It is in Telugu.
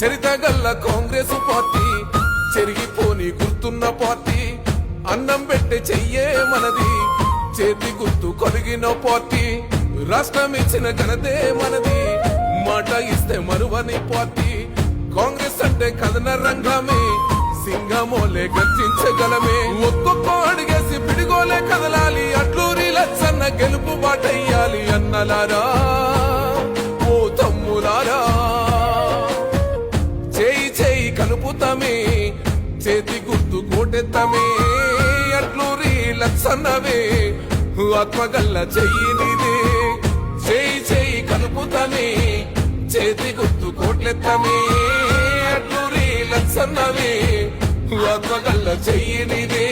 చరితగల్ల కాంగ్రెస్ పార్టీ చెరిగిపోని గుర్తున్న పార్టీ అన్నం పెట్టే చెయ్యే మనది చేతి గుర్తు కొలిగిన పార్టీ రాష్ట్రం ఇచ్చిన ఘనతే మనది మాట ఇస్తే మరువని పార్టీ కాంగ్రెస్ అంటే కథన రంగమే సింగమోలే గర్జించగలమే ఒక్కొక్క అడిగేసి పిడిగోలే కదలాలి అట్లూరి లచ్చన్న గెలుపు బాటయ్యాలి అన్నలారా ఓ తమ్ములారా చేయి చేయి కలుపుతమే చేతి గుర్తు కోటెత్తమే అట్లూరి లచ్చన్నవే ఆత్మగల్ల చెయ్యి నీదే చేయి చేయి కలుపుతమే చేతి గుర్తు కోట్లెత్తమే అట్లూరి లచ్చన్నవే ఆత్మగల్ల చెయ్యి నీదే